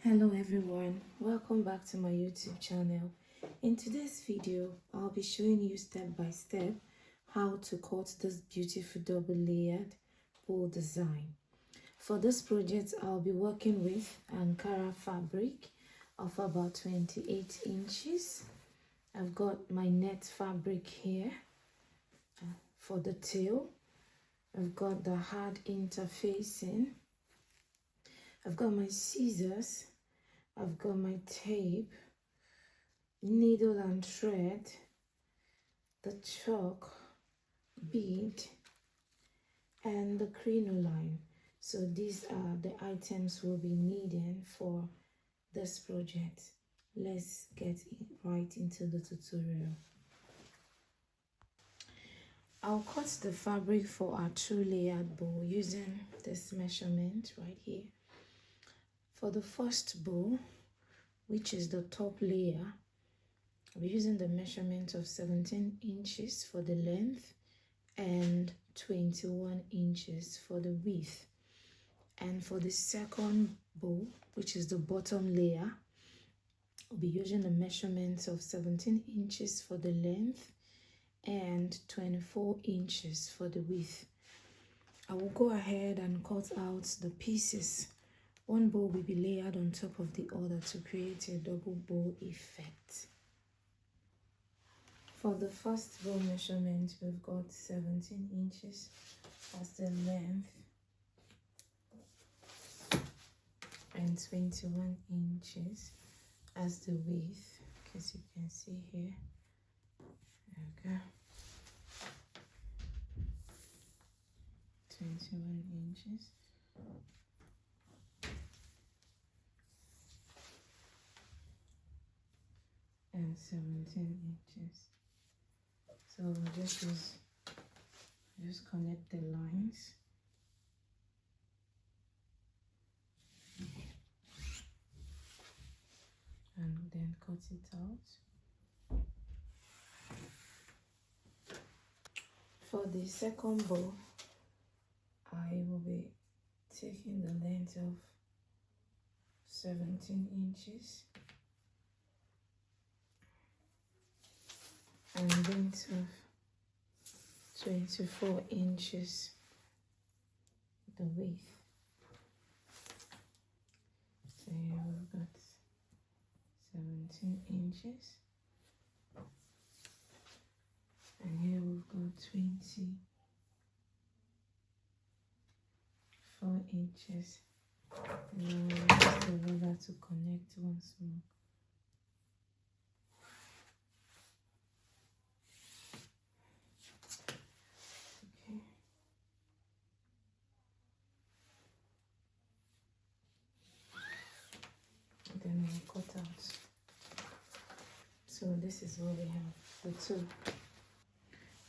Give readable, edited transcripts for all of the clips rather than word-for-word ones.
Hello everyone, welcome back to my YouTube channel. In today's video, I'll be showing you step by step how to cut this beautiful double layered bow design. For this project, I'll be working with Ankara fabric of about 28 inches. I've got my net fabric here for the tail. I've got the hard interfacing. I've got my scissors. I've got my tape, needle and thread, the chalk, bead, and the crinoline. So these are the items we'll be needing for this project. Let's get right into the tutorial. I'll cut the fabric for our 2-layered bow using this measurement right here. For the first bow, which is the top layer, I'll be using the measurement of 17 inches for the length and 21 inches for the width. And for the second bow, which is the bottom layer, I'll be using the measurements of 17 inches for the length and 24 inches for the width. I will go ahead and cut out the pieces. One bow will be layered on top of the other to create a double bow effect. For the first bow measurement, we've got 17 inches as the length and 21 inches as the width, as you can see here. There we go. 21 inches. And 17 inches. So we'll just connect the lines. And then cut it out. For the second bow, I will be taking the length of 17 inches. And length of 24 inches, the width. So here we've got 17 inches. And here we've got 24 inches. And now we'll use the ruler to connect once more. Then we'll cut out. So this is what we have, the two.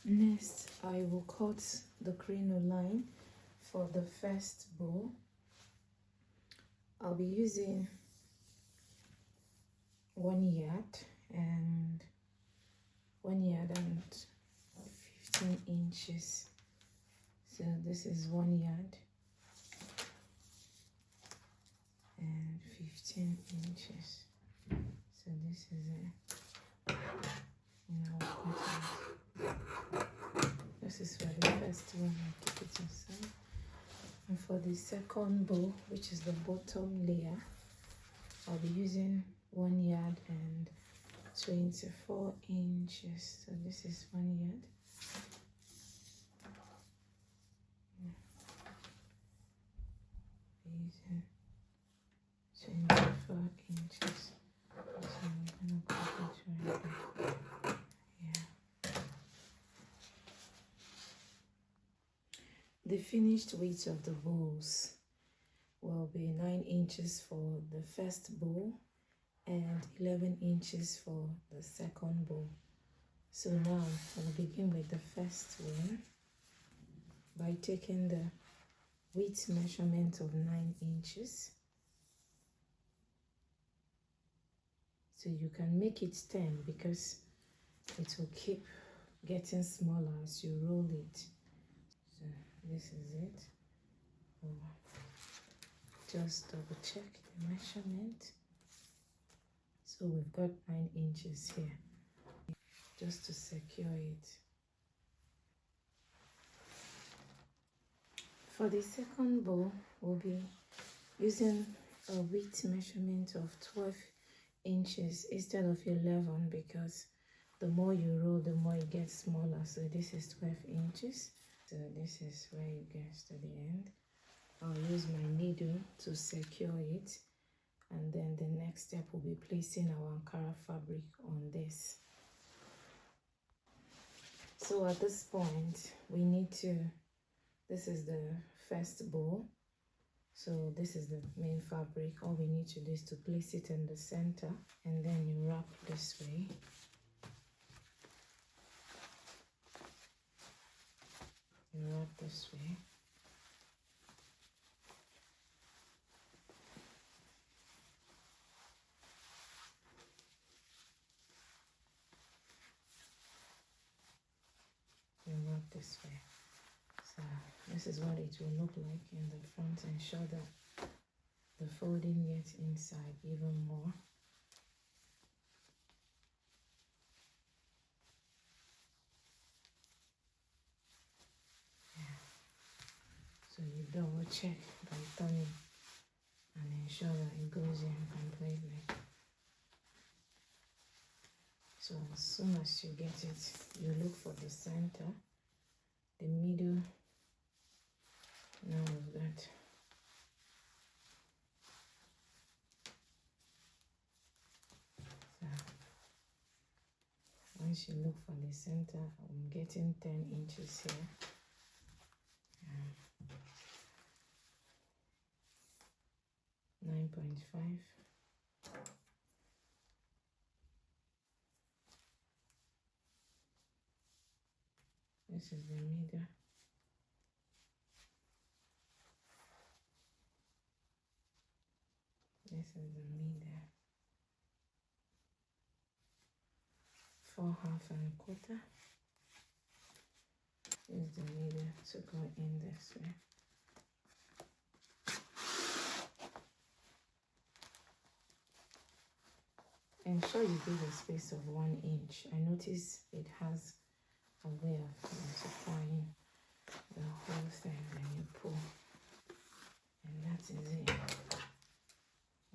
Next, I will cut the crinoline for the first bow. I'll be using 1 yard and 15 inches. So this is 1 yard and 15 inches. So this is it. This is for the first one. I'll keep it aside. And for the second bow, which is the bottom layer, I'll be using 1 yard and 24 inches. So this is 1 yard. Using 24 inches. So I'm gonna cut it right there. Yeah. The finished width of the bows will be 9 inches for the first bow and 11 inches for the second bow. So now I'll begin with the first one by taking the width measurement of 9 inches. So you can make it 10 because it will keep getting smaller as you roll it. So this is it. just double check the measurement. So we've got 9 inches here, just to secure it. For the second bow, we'll be using a width measurement of 12 inches instead of 11, because the more you roll, the more it gets smaller. So this is 12 inches. So this is where it gets to the end. I'll use my needle to secure it, and then the next step will be placing our Ankara fabric on this. So at this point, we need to, this is the first bow. So this is the main fabric. All we need to do is to place it in the center, and then you wrap this way. You wrap this way. You wrap this way. So this is what it will look like in the front. Ensure that the folding gets inside even more. Yeah. So you double check by turning and ensure that it goes in completely. So as soon as you get it, you look for the center, the middle. Now we've got so once you look for the center, I'm getting 10 inches here. 9.5. This is the middle. This is the middle. 4 1/2 is the middle to go in this way. Ensure you give a space of 1 inch. I notice it has a way of multiplying the whole thing, and you pull, and that is it.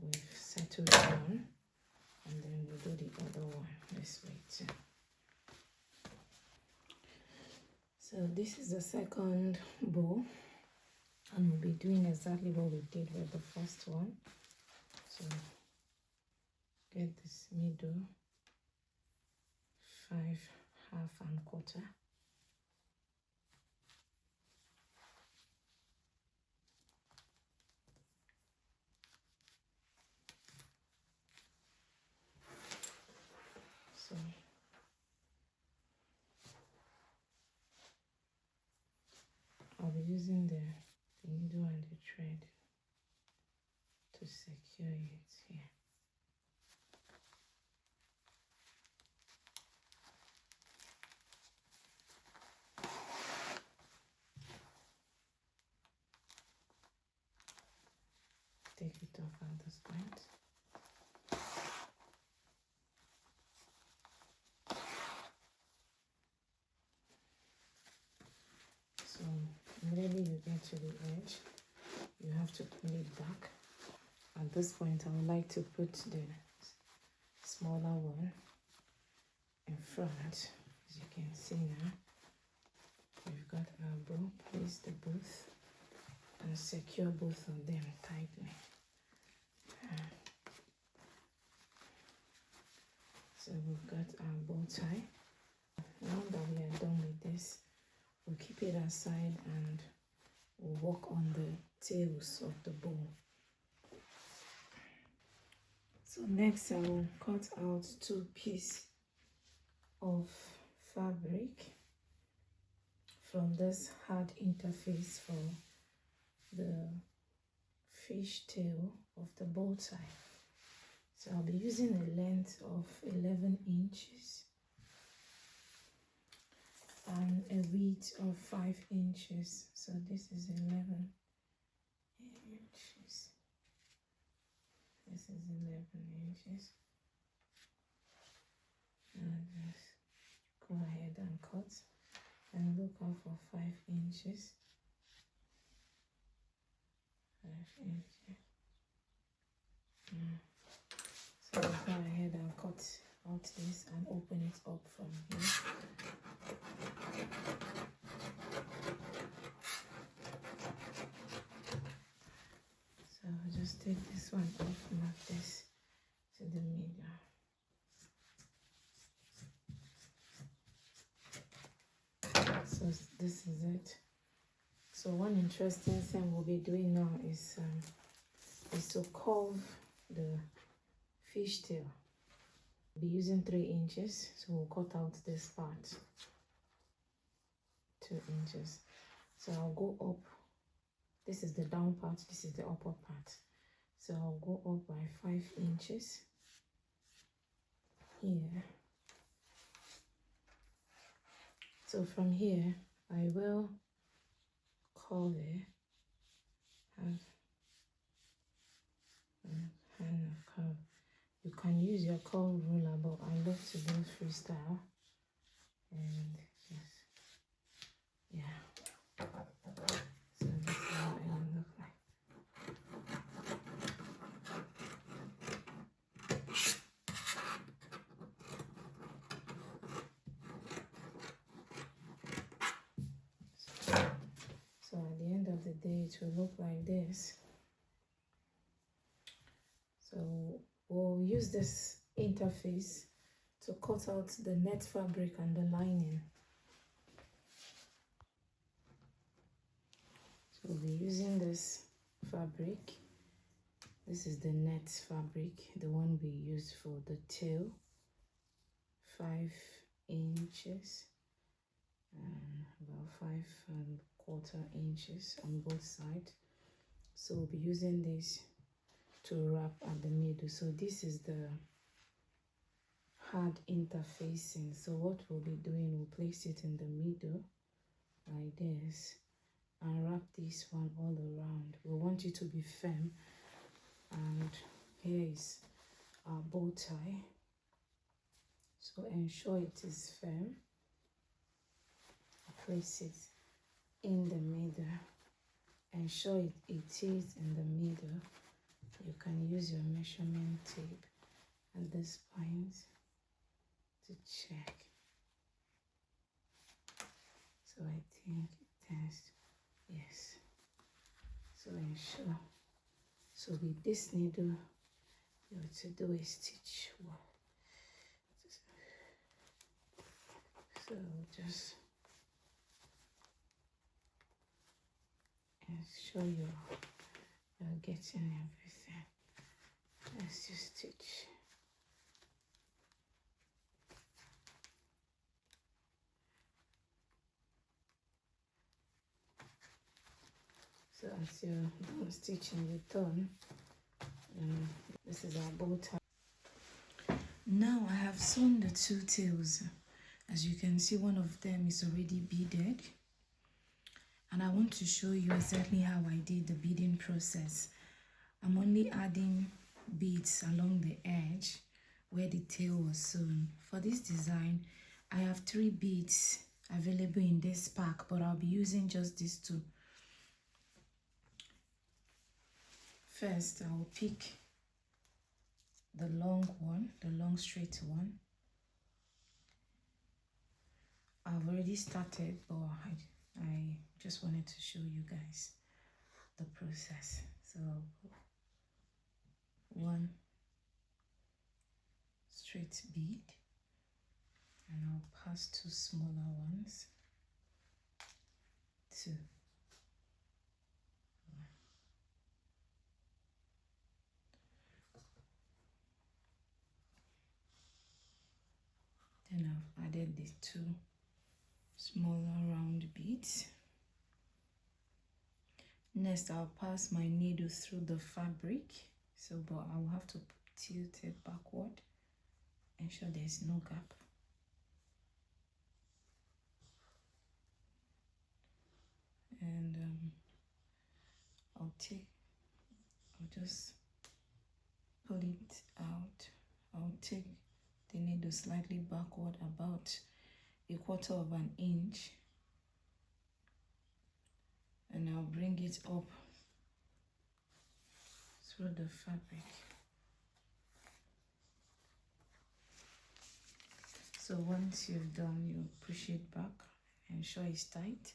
We've settled one, and then we do the other one this way too. So this is the second bow, and we'll be doing exactly what we did with the first one. So get this middle 5 1/2. So I'll be using the needle and the thread to secure it here. Take it off at this point. So immediately you get to the edge, you have to pull it back. At this point, I would like to put the smaller one in front. As you can see now, we've got our bow. Place the both and secure both of them tightly. So we've got our bow tie. Now that we are done with this, we'll keep it aside and we'll work on the tails of the bow. So next I will cut out 2 pieces of fabric from this hard interface for the fish tail of the bow tie. So I'll be using a length of 11 inches and a width of 5 inches. So this is 11 inches. is 11 inches. And just go ahead and cut and look out for 5 inches. 5 inches. So go ahead and cut out this and open it up from here. So just take this one off, mark this to the middle. So this is it. So one interesting thing we'll be doing now is to curve the fishtail. We'll be using 3 inches, so we'll cut out this part 2 inches. So I'll go up. This is the down part, this is the upper part. So I'll go up by 5 inches here. So from here, I will curve it, have a kind of curve. You can use your curve ruler, but I love to do freestyle. And just, yeah. So this is what it will look like. So at the end of the day, it will look like this. So we'll use this interface to cut out the net fabric and the lining. So we'll be using this fabric. This is the net fabric, the one we use for the tail. 5 inches and about 5¼ inches on both sides. So we'll be using this to wrap at the middle. So this is the hard interfacing. So what we'll be doing, we'll place it in the middle like this and wrap this one all around. We want it to be firm, and here is our bow tie. So ensure it is firm. Place it in the middle. Ensure it is in the middle. You can use your measurement tape at this point to check. So I think it has, yes. So ensure. So with this needle, you have to do a stitch one. So just ensure you're getting everything. Let's just stitch. So as you're done stitching, you're done. This is our bow tie. Now I have sewn the 2 tails. As you can see, one of them is already beaded. And I want to show you exactly how I did the beading process. I'm only adding beads along the edge where the tail was sewn. For this design, I have 3 beads available in this pack, but I'll be using just these 2. First, I'll pick the long one, the long straight one. I've already started, but I just wanted to show you guys the process. So I'll put 1 straight bead and I'll pass 2 smaller ones. 2. Then I've added the 2 smaller round beads. Next, I'll pass my needle through the fabric. So, but I'll have to tilt it backward. Ensure there's no gap. And I'll just pull it out, I'll take the needle slightly backward about 1/4 of an inch, and I'll bring it up through the fabric. So once you've done, you push it back, ensure it's tight.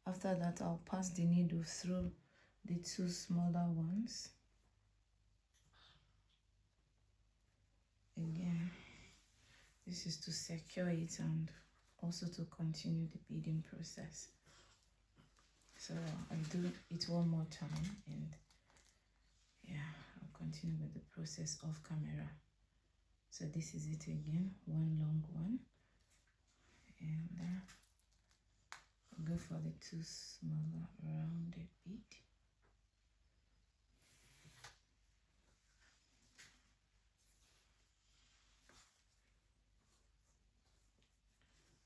After that, I'll pass the needle through the 2 smaller ones. Again, this is to secure it and also to continue the beading process. So I'll do it one more time, and yeah, I'll continue with the process off camera. So this is it again, one long one, and I'll go for the 2 smaller rounded bead.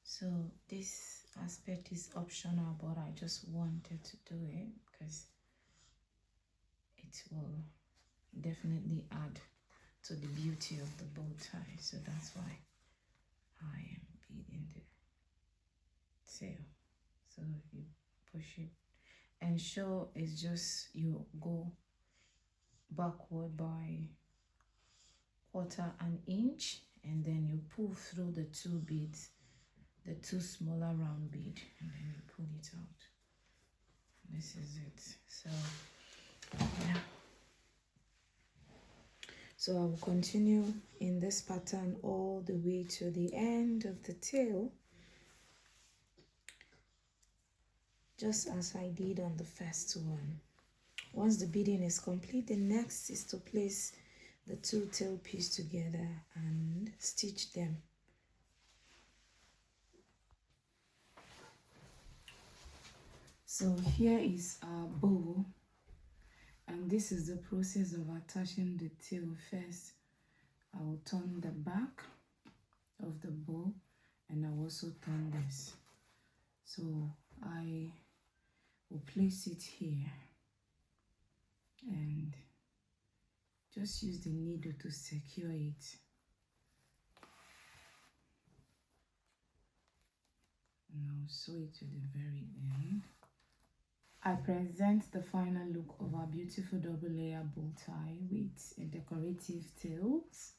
So this aspect is optional, but I just wanted to do it because it will definitely add to the beauty of the bow tie. So that's why I am beading the tail. So you push it, ensure it's just you go backward by 1/4 an inch, and then you pull through the 2 beads, the 2 smaller round bead, and then you pull it out. This is it. So yeah, so I will continue in this pattern all the way to the end of the tail, just as I did on the first one. Once the beading is complete, the next is to place the 2 tail pieces together and stitch them. So here is our bow, and this is the process of attaching the tail. First, I will turn the back of the bow, and I will also turn this. So I will place it here and just use the needle to secure it. And I'll sew it to the very end. I present the final look of our beautiful double layer bow tie with a decorative tails.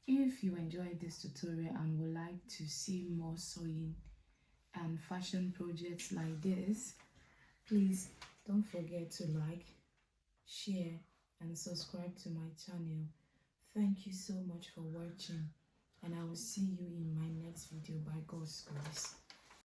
If you enjoyed this tutorial and would like to see more sewing and fashion projects like this, please don't forget to like, share, and subscribe to my channel. Thank you so much for watching, and I will see you in my next video by God's grace.